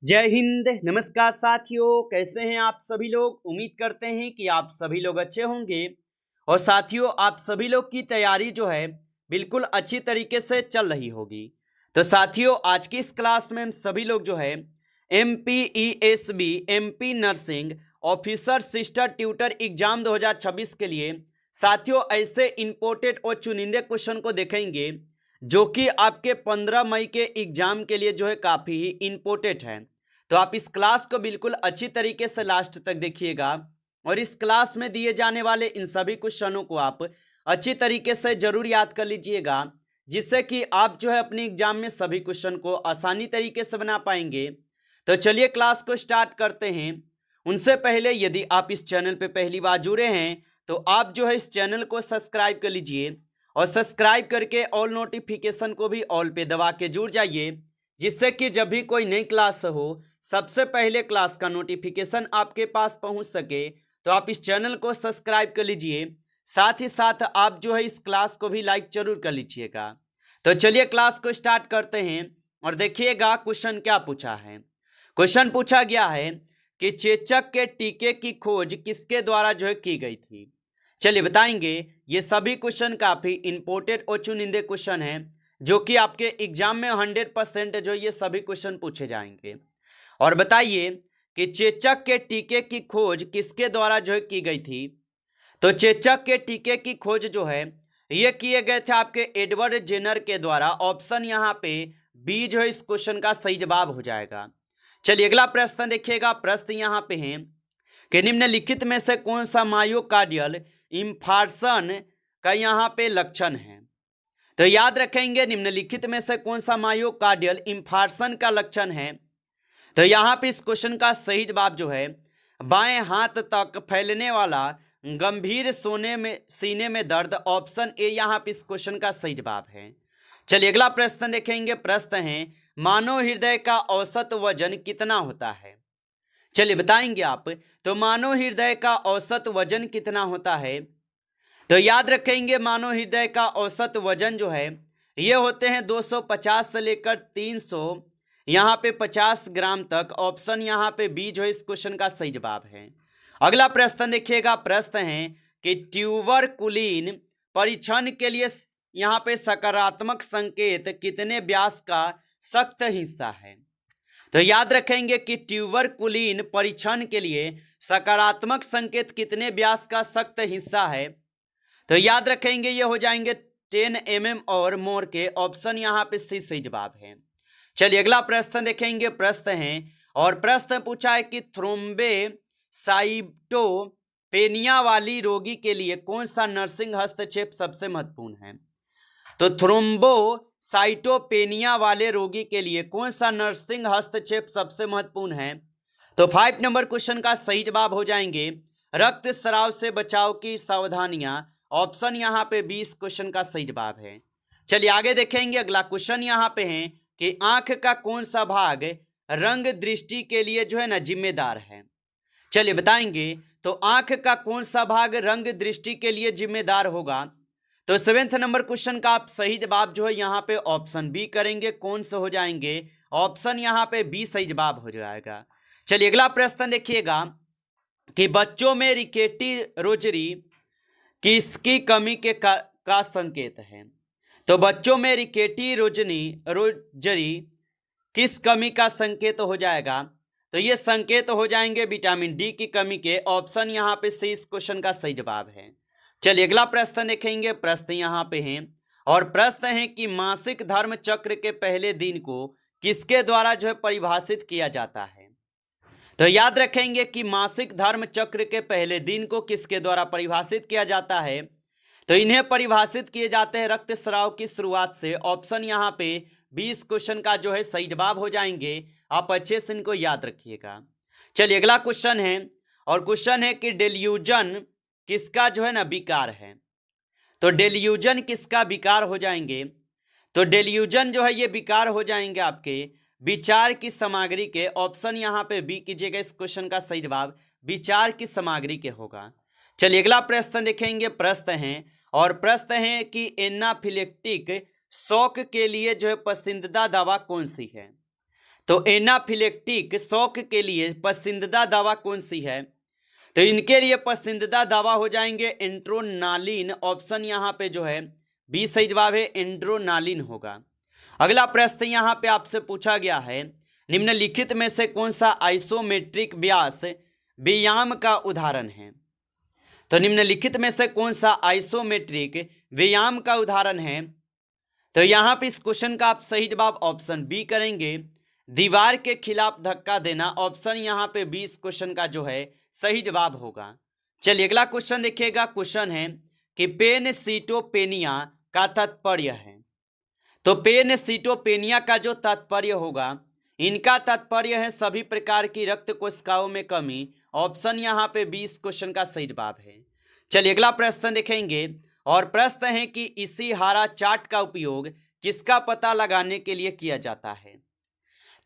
जय हिंद। नमस्कार साथियों, कैसे हैं आप सभी लोग। उम्मीद करते हैं कि आप सभी लोग अच्छे होंगे। और साथियों, आप सभी लोग की तैयारी जो है बिल्कुल अच्छी तरीके से चल रही होगी। तो साथियों, आज की इस क्लास में हम सभी लोग जो है MPESB MP nursing officer sister tutor exam 2026 के लिए साथियों ऐसे इंपोर्टेंट और चुनिंदे क्वेश्चन को देखेंगे जो कि आपके 15 मई के एग्जाम के लिए जो है काफ़ी ही इंपोर्टेंट है। तो आप इस क्लास को बिल्कुल अच्छी तरीके से लास्ट तक देखिएगा और इस क्लास में दिए जाने वाले इन सभी क्वेश्चनों को आप अच्छी तरीके से जरूर याद कर लीजिएगा, जिससे कि आप जो है अपने एग्जाम में सभी क्वेश्चन को आसानी तरीके से बना पाएंगे। तो चलिए क्लास को स्टार्ट करते हैं। उनसे पहले यदि आप इस चैनल पे पहली बार जुड़े हैं तो आप जो है इस चैनल को सब्सक्राइब कर लीजिए और सब्सक्राइब करके ऑल नोटिफिकेशन को भी ऑल पे दबा के जुड़ जाइए, जिससे कि जब भी कोई नई क्लास हो सबसे पहले क्लास का नोटिफिकेशन आपके पास पहुंच सके। तो आप इस चैनल को सब्सक्राइब कर लीजिए, साथ ही साथ आप जो है इस क्लास को भी लाइक जरूर कर लीजिएगा। तो चलिए क्लास को स्टार्ट करते हैं और देखिएगा क्वेश्चन क्या पूछा है। क्वेश्चन पूछा गया है कि चेचक के टीके की खोज किसके द्वारा जो है की गई थी। चलिए बताएंगे। ये सभी क्वेश्चन काफी इंपोर्टेंट और चुनिंदे क्वेश्चन हैं जो कि आपके एग्जाम में 100% जो ये सभी क्वेश्चन पूछे जाएंगे। और बताइए कि चेचक के टीके की खोज किसके द्वारा जो है की गई थी। तो चेचक के टीके की खोज जो है ये किए गए थे आपके एडवर्ड जेनर के द्वारा। ऑप्शन यहाँ पे बी जो है इस क्वेश्चन का सही जवाब हो जाएगा। चलिए अगला प्रश्न देखिएगा। प्रश्न यहाँ पे है कि निम्नलिखित में से कौन सा मायोकार्डियल इंफार्क्शन का यहाँ पे लक्षण है। तो याद रखेंगे निम्नलिखित में से कौन सा मायोकार्डियल इंफार्क्शन का लक्षण है। तो यहाँ पे इस क्वेश्चन का सही जवाब जो है बाएं हाथ तक फैलने वाला गंभीर सीने में दर्द। ऑप्शन ए यहाँ पे इस क्वेश्चन का सही जवाब है। चलिए अगला प्रश्न देखेंगे। प्रश्न है मानव हृदय का औसत वजन कितना होता है। चलिए बताएंगे आप। तो मानव हृदय का औसत वजन कितना होता है। तो याद रखेंगे मानव हृदय का औसत वजन जो है ये होते हैं 250 से लेकर 300 यहाँ पे 50 ग्राम तक। ऑप्शन यहाँ पे बी जो है इस क्वेश्चन का सही जवाब है। अगला प्रश्न देखिएगा। प्रश्न है कि ट्यूबरकुलिन परीक्षण के लिए यहाँ पे सकारात्मक संकेत कितने व्यास का सख्त हिस्सा है। तो याद रखेंगे कि ट्यूबरकुलिन परीक्षण के लिए सकारात्मक संकेत कितने व्यास का सख्त हिस्सा है। तो याद रखेंगे ये हो जाएंगे 10 mm और मोर के। ऑप्शन यहाँ पे सी सही जवाब है। चलिए अगला प्रश्न देखेंगे। प्रश्न है और प्रश्न पूछा है कि थ्रोम्बोसाइटोपेनिया वाली रोगी के लिए कौन सा नर्सिंग हस्तक्षेप सबसे महत्वपूर्ण है। तो थ्रोम्बोसाइटोपेनिया वाले रोगी के लिए कौन सा नर्सिंग हस्तक्षेप सबसे महत्वपूर्ण है। तो 5 नंबर क्वेश्चन का सही जवाब हो जाएंगे रक्त स्राव से बचाव की सावधानियां। ऑप्शन यहाँ पे 20 क्वेश्चन का सही जवाब है। चलिए आगे देखेंगे। अगला क्वेश्चन यहाँ पे है कि आंख का कौन सा भाग रंग दृष्टि के लिए जो है ना जिम्मेदार है। चलिए बताएंगे। तो आंख का कौन सा भाग रंग दृष्टि के लिए जिम्मेदार होगा। तो 7वें नंबर क्वेश्चन का आप सही जवाब जो है यहाँ पे ऑप्शन बी करेंगे। कौन से हो जाएंगे। ऑप्शन यहाँ पे बी सही जवाब हो जाएगा। चलिए अगला प्रश्न देखिएगा कि बच्चों में रिकेटी रोजरी किसकी कमी के का संकेत है। तो बच्चों में रिकेटी रोजरी किस कमी का संकेत हो जाएगा। तो ये संकेत हो जाएंगे विटामिन डी की कमी के। ऑप्शन यहाँ पे सी इस क्वेश्चन का सही जवाब है। चलिए अगला प्रश्न देखेंगे। प्रश्न यहाँ पे है और प्रश्न है कि मासिक धर्म चक्र के पहले दिन को किसके द्वारा जो है परिभाषित किया जाता है। तो याद रखेंगे कि मासिक धर्म चक्र के पहले दिन को किसके द्वारा परिभाषित किया जाता है। तो इन्हें परिभाषित किए जाते हैं रक्तस्राव की शुरुआत से। ऑप्शन यहाँ पे 20 क्वेश्चन का जो है सही जवाब हो जाएंगे। आप अच्छे से इनको याद रखिएगा। चलिए अगला क्वेश्चन है और क्वेश्चन है कि डेल्यूजन किसका जो है ना विकार है। तो डेल्यूजन किसका विकार हो जाएंगे। तो डेल्यूजन जो है ये विकार हो जाएंगे आपके विचार की सामग्री के। ऑप्शन यहाँ पे बी कीजिएगा इस क्वेश्चन का सही जवाब विचार की सामग्री के होगा। चलिए अगला प्रश्न देखेंगे। प्रश्न है और प्रश्न है कि एनाफिलेक्टिक शॉक के लिए जो है पसंदीदा दवा कौन सी है। तो एनाफिलेक्टिक शौक के लिए पसंदीदा दवा कौन सी है? तो इनके लिए पसंदीदा दवा हो जाएंगे एड्रेनालिन। ऑप्शन यहाँ पे जो है बी सही जवाब है, एड्रेनालिन होगा। अगला प्रश्न यहाँ पे आपसे पूछा गया है, निम्नलिखित में से कौन सा आइसोमेट्रिक व्यास व्यायाम का उदाहरण है? तो निम्नलिखित में से कौन सा आइसोमेट्रिक व्यायाम का उदाहरण है? तो यहाँ पे इस क्वेश्चन का आप सही जवाब ऑप्शन बी करेंगे, दीवार के खिलाफ धक्का देना। ऑप्शन यहाँ पे बी इस क्वेश्चन का जो है सही जवाब होगा। चलिए अगला क्वेश्चन देखिएगा। क्वेश्चन है कि पेनसिटोपेनिया का तात्पर्य है। तो पेनसिटोपेनिया का जो तात्पर्य होगा, इनका तात्पर्य है सभी प्रकार की रक्त कोशिकाओं में कमी। ऑप्शन यहाँ पे 20 क्वेश्चन का सही जवाब है। चलिए अगला प्रश्न देखेंगे और प्रश्न है कि इशिहारा चार्ट का उपयोग किसका पता लगाने के लिए किया जाता है?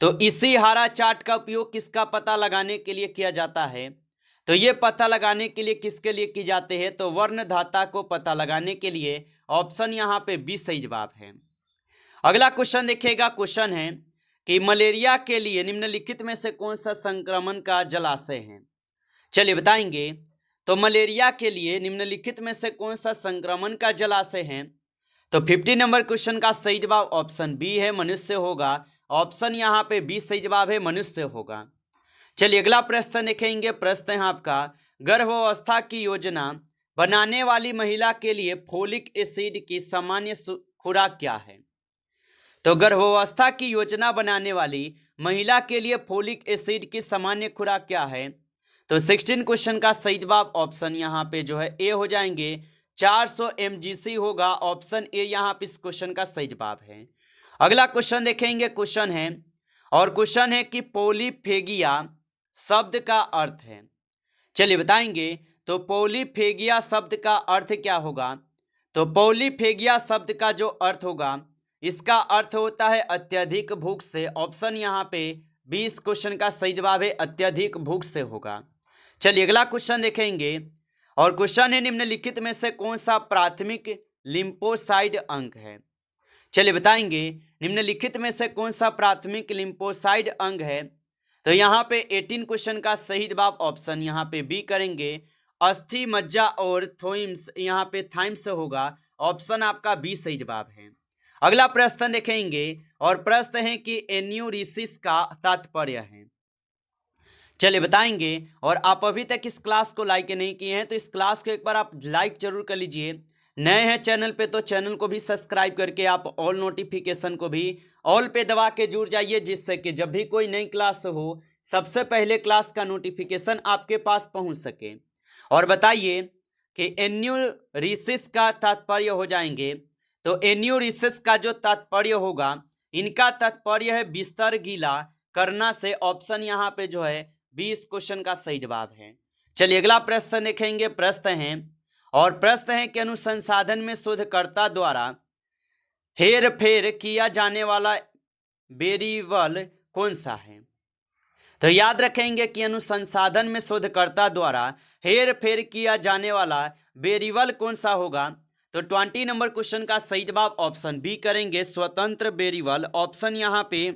तो इशिहारा चार्ट का उपयोग किसका पता लगाने के लिए किया जाता है? तो ये पता लगाने के लिए किसके लिए की जाते हैं? तो वर्णधाता को पता लगाने के लिए। ऑप्शन यहाँ पे 20 सही जवाब है। अगला क्वेश्चन देखिएगा। क्वेश्चन है कि मलेरिया के लिए निम्नलिखित में से कौन सा संक्रमण का जलाशय है? चलिए बताएंगे। तो मलेरिया के लिए निम्नलिखित में से कौन सा संक्रमण का जलाशय है? तो 50 नंबर क्वेश्चन का सही जवाब ऑप्शन बी है, मनुष्य होगा। ऑप्शन यहाँ पे 20 सही जवाब है, मनुष्य होगा। चलिए अगला प्रश्न देखेंगे। प्रश्न है आपका, गर्भावस्था की योजना बनाने वाली महिला के लिए फोलिक एसिड की सामान्य खुराक क्या है? तो गर्भावस्था की योजना बनाने वाली महिला के लिए फोलिक एसिड की सामान्य खुराक क्या है? तो 16 क्वेश्चन का सही जवाब ऑप्शन यहाँ पे जो है ए हो जाएंगे, 400 mgc होगा। ऑप्शन ए यहाँ पे इस क्वेश्चन का सही जवाब है। अगला क्वेश्चन देखेंगे। क्वेश्चन है और क्वेश्चन है कि पॉलीफेगिया शब्द का अर्थ है। चलिए बताएंगे। तो पॉलीफेगिया शब्द का अर्थ क्या होगा? तो पॉलीफेगिया शब्द का जो अर्थ होगा, इसका अर्थ होता है अत्यधिक भूख से। ऑप्शन यहाँ पे 20 क्वेश्चन का सही जवाब है, अत्यधिक भूख से होगा। चलिए अगला क्वेश्चन देखेंगे और क्वेश्चन है निम्नलिखित में से कौन सा प्राथमिक लिम्फोसाइट अंग है? चलिए बताएंगे। निम्नलिखित में से कौन सा प्राथमिक लिम्फोसाइट अंग है? तो यहाँ पे 18 क्वेश्चन का सही जवाब ऑप्शन यहाँ पे बी करेंगे, अस्थि मज्जा और थोइम्स, यहाँ पे थाइम्स होगा। ऑप्शन आपका बी सही जवाब है। अगला प्रश्न देखेंगे और प्रश्न है कि एन्यूरिसिस का तात्पर्य है। चलिए बताएंगे। और आप अभी तक इस क्लास को लाइक नहीं किए हैं तो इस क्लास को एक बार आप लाइक जरूर कर लीजिए। नए हैं चैनल पे तो चैनल को भी सब्सक्राइब करके आप ऑल नोटिफिकेशन को भी ऑल पे दबा के जुड़ जाइए, जिससे कि जब भी कोई नई क्लास हो सबसे पहले क्लास का नोटिफिकेशन आपके पास पहुंच सके। और बताइए कि एन्यूरिसिस का तात्पर्य हो जाएंगे। तो एन्यूरिसिस का जो तात्पर्य होगा, इनका तात्पर्य है बिस्तर गीला करना से। ऑप्शन यहाँ पे जो है 20 क्वेश्चन का सही जवाब है। चलिए अगला प्रश्न देखेंगे। प्रश्न है और प्रश्न है कि अनुसंधान में शोधकर्ता द्वारा हेर फेर किया जाने वाला वेरिएबल कौन सा है? तो याद रखेंगे कि अनुसंधान में शोधकर्ता द्वारा हेर फेर किया जाने वाला वेरिएबल कौन सा होगा? तो 20 नंबर क्वेश्चन का सही जवाब ऑप्शन बी करेंगे, स्वतंत्र वेरिएबल। ऑप्शन यहाँ पे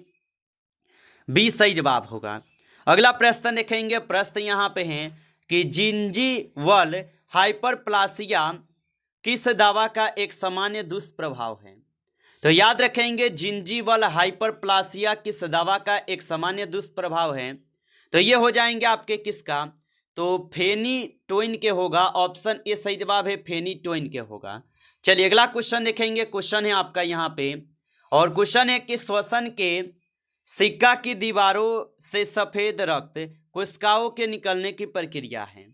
बी सही जवाब होगा। अगला प्रश्न देखेंगे। प्रश्न यहाँ पे है कि जिंजीवल हाइपरप्लासिया किस दवा का एक सामान्य दुष्प्रभाव है? तो याद रखेंगे, जिंजीवल हाइपरप्लासिया किस दवा का एक सामान्य दुष्प्रभाव है? तो ये हो जाएंगे आपके किसका? तो फेनिटोइन के होगा। ऑप्शन ए सही जवाब है, फेनिटोइन के होगा। चलिए अगला क्वेश्चन देखेंगे। क्वेश्चन है आपका यहाँ पे और क्वेश्चन है कि श्वसन के सिक्का की दीवारों से सफेद रक्त कोशिकाओं के निकलने की प्रक्रिया है।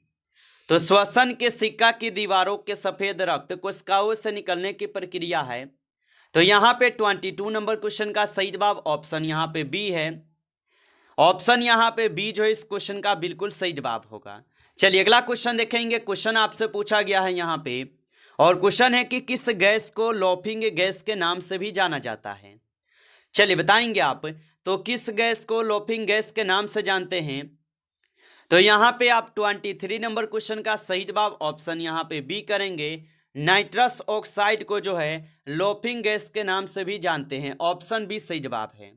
तो श्वसन के सिक्का की दीवारों के सफेद रक्त कोशिकाओं से निकलने की प्रक्रिया है। तो यहाँ पे 22 नंबर क्वेश्चन का सही जवाब ऑप्शन यहाँ पे बी है। ऑप्शन यहाँ पे बी जो है इस क्वेश्चन का बिल्कुल सही जवाब होगा। चलिए अगला क्वेश्चन देखेंगे। क्वेश्चन आपसे पूछा गया है यहाँ पे और क्वेश्चन है कि किस गैस को लॉफिंग गैस के नाम से भी जाना जाता है? चलिए बताएंगे आप। तो किस गैस को लॉफिंग गैस के नाम से जानते हैं? तो यहाँ पे आप 23 नंबर क्वेश्चन का सही जवाब ऑप्शन यहाँ पे बी करेंगे, नाइट्रस ऑक्साइड को जो है लॉफिंग गैस के नाम से भी जानते हैं। ऑप्शन बी सही जवाब है।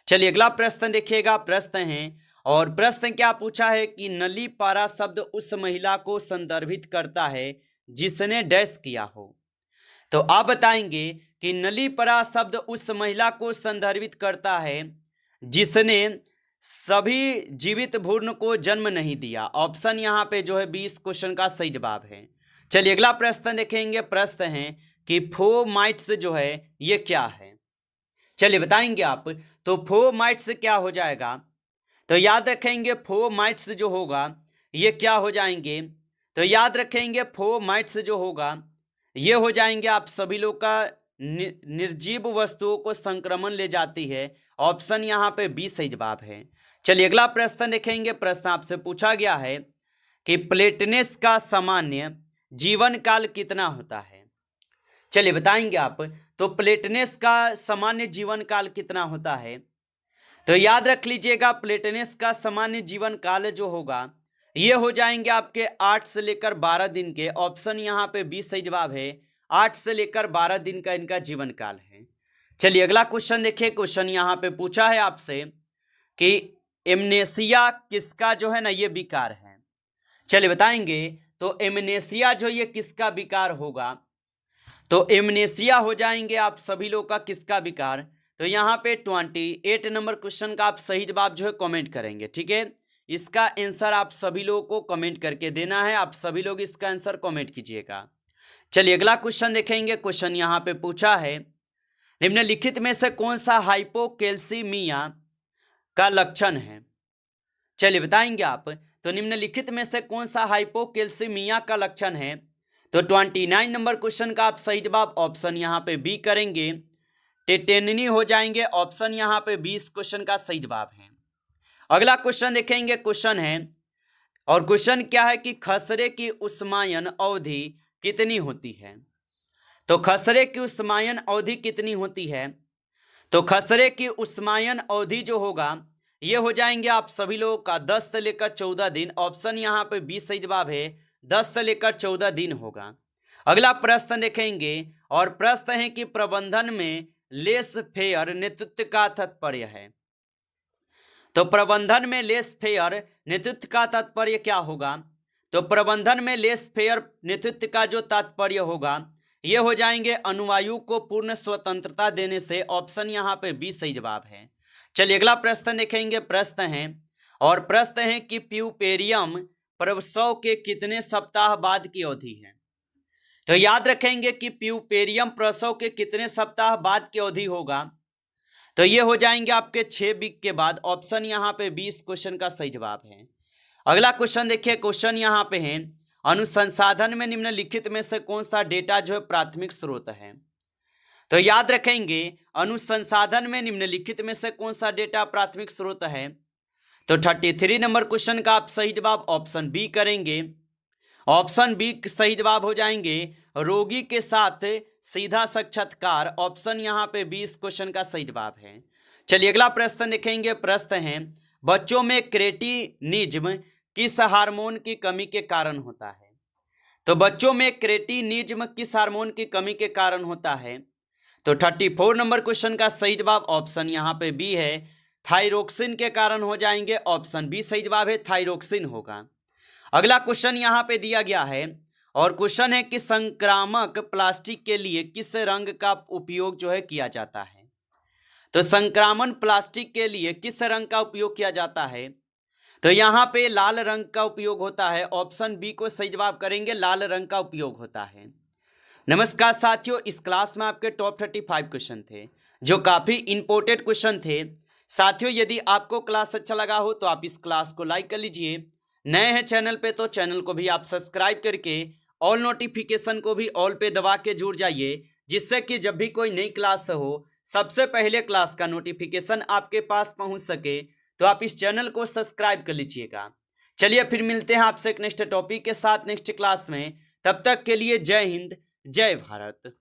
चलिए अगला प्रश्न देखिएगा। प्रश्न है, और प्रश्न क्या पूछा है कि नली पारा शब्द उस महिला को संदर्भित करता है जिसने डैश किया हो। तो आप बताएंगे कि नली परा शब्द उस महिला को संदर्भित करता है जिसने सभी जीवित भ्रूण को जन्म नहीं दिया। ऑप्शन यहाँ पे जो है 20 क्वेश्चन का सही जवाब है। चलिए अगला प्रश्न देखेंगे। प्रश्न है कि फोमाइट्स जो है ये क्या है। चलिए बताएंगे आप। तो फोमाइट्स क्या हो जाएगा, तो याद रखेंगे फोमाइट्स जो होगा ये क्या हो जाएंगे, तो याद रखेंगे फोमाइट्स जो होगा ये हो जाएंगे आप सभी लोग का निर्जीव वस्तुओं को संक्रमण ले जाती है। ऑप्शन यहाँ पे 20 सही जवाब है। चलिए अगला प्रश्न देखेंगे। प्रश्न आपसे पूछा गया है कि प्लेटनेस का सामान्य जीवन काल कितना होता है। चलिए बताएंगे आप। तो प्लेटनेस का सामान्य जीवन काल कितना होता है, तो याद रख लीजिएगा प्लेटनेस का सामान्य जीवन काल जो होगा ये हो जाएंगे आपके 8 से लेकर 12 दिन के। ऑप्शन यहाँ पे 20 सही जवाब है। 8 से लेकर 12 दिन का इनका जीवन काल है। चलिए अगला क्वेश्चन देखिए। क्वेश्चन यहाँ पे पूछा है आपसे कि एमनेसिया किसका जो है ना ये विकार है। चलिए बताएंगे। तो एमनेसिया जो ये किसका विकार होगा, तो एमनेसिया हो जाएंगे आप सभी लोग का किसका विकार। तो यहाँ पे 28 नंबर क्वेश्चन का आप सही जवाब जो है कमेंट करेंगे। ठीक है, इसका आंसर आप सभी लोगों को कमेंट करके देना है। आप सभी लोग इसका आंसर कमेंट कीजिएगा। चलिए अगला क्वेश्चन देखेंगे। क्वेश्चन यहाँ पे पूछा है निम्नलिखित में से कौन सा हाइपोकैल्सीमिया का लक्षण है। चलिए बताएंगे आप। तो निम्नलिखित में से कौन सा हाइपोकैल्सीमिया का लक्षण है। तो 29 नंबर क्वेश्चन का आप सही जवाब ऑप्शन यहाँ पे बी करेंगे, टेटेननी हो जाएंगे। ऑप्शन यहाँ पे 20 क्वेश्चन का सही जवाब है। अगला क्वेश्चन देखेंगे। क्वेश्चन है, और क्वेश्चन क्या है कि खसरे की उष्मायन अवधि कितनी होती है। तो खसरे की उष्मायन अवधि कितनी होती है, तो खसरे की उष्मायन अवधि जो होगा ये हो जाएंगे आप सभी लोगों का 10 से लेकर 14 दिन। ऑप्शन यहाँ पे 20 सही जवाब है। 10 से लेकर 14 दिन होगा। अगला प्रश्न देखेंगे, और प्रश्न है कि प्रबंधन में लेस फेयर नेतृत्व का तात्पर्य है। तो प्रबंधन में लेस फेयर नेतृत्व का तात्पर्य क्या होगा, तो प्रबंधन में लेस फेयर नेतृत्व का जो तात्पर्य होगा ये हो जाएंगे अनुवायु को पूर्ण स्वतंत्रता देने से। ऑप्शन यहाँ पे 20 सही जवाब है। चलिए अगला प्रश्न देखेंगे। प्रश्न है, और प्रश्न है कि प्यूपेरियम प्रसव के कितने सप्ताह बाद की अवधि है। तो याद रखेंगे कि प्यूपेरियम प्रसव के कितने सप्ताह बाद की अवधि होगा, तो ये हो जाएंगे आपके 6 वीक के बाद। ऑप्शन यहाँ पे 20 क्वेश्चन का सही जवाब है। अगला क्वेश्चन देखिए। क्वेश्चन यहाँ पे है, अनुसंसाधन में निम्नलिखित में से कौन सा डेटा जो है प्राथमिक स्रोत है। तो याद रखेंगे अनुसंसाधन में निम्नलिखित में से कौन सा डेटा प्राथमिक स्रोत है। तो 33 नंबर क्वेश्चन का आप सही जवाब ऑप्शन बी करेंगे। ऑप्शन बी सही जवाब हो जाएंगे रोगी के साथ सीधा साक्षात्कार। ऑप्शन यहाँ पे 20 क्वेश्चन का सही जवाब है। चलिए अगला प्रश्न देखेंगे। प्रश्न है, बच्चों में क्रेटिनिज्म किस हार्मोन की कमी के कारण होता है। तो बच्चों में क्रेटिनिज्म किस हार्मोन की कमी के कारण होता है। तो 34 नंबर क्वेश्चन का सही जवाब ऑप्शन यहाँ पे बी है, थायरोक्सिन के कारण हो जाएंगे। ऑप्शन बी सही जवाब है, थायरोक्सिन होगा। अगला क्वेश्चन यहाँ पे दिया गया है, और क्वेश्चन है कि संक्रामक प्लास्टिक के लिए किस रंग का उपयोग जो है किया जाता है। तो संक्रामक प्लास्टिक के लिए किस रंग का उपयोग किया जाता है, तो यहाँ पे लाल रंग का उपयोग होता है। ऑप्शन बी को सही जवाब करेंगे, लाल रंग का उपयोग होता है। नमस्कार साथियों, इस क्लास में आपके टॉप 35 क्वेश्चन थे जो काफ़ी इंपॉर्टेंट क्वेश्चन थे। साथियों यदि आपको क्लास अच्छा लगा हो तो आप इस क्लास को लाइक कर लीजिए। नए हैं चैनल पे तो चैनल को भी आप सब्सक्राइब करके ऑल नोटिफिकेशन को भी ऑल पे दबा के जुड़ जाइए, जिससे कि जब भी कोई नई क्लास हो सबसे पहले क्लास का नोटिफिकेशन आपके पास पहुंच सके। तो आप इस चैनल को सब्सक्राइब कर लीजिएगा। चलिए फिर मिलते हैं आपसे एक नेक्स्ट टॉपिक के साथ नेक्स्ट क्लास में। तब तक के लिए जय हिंद, जय भारत।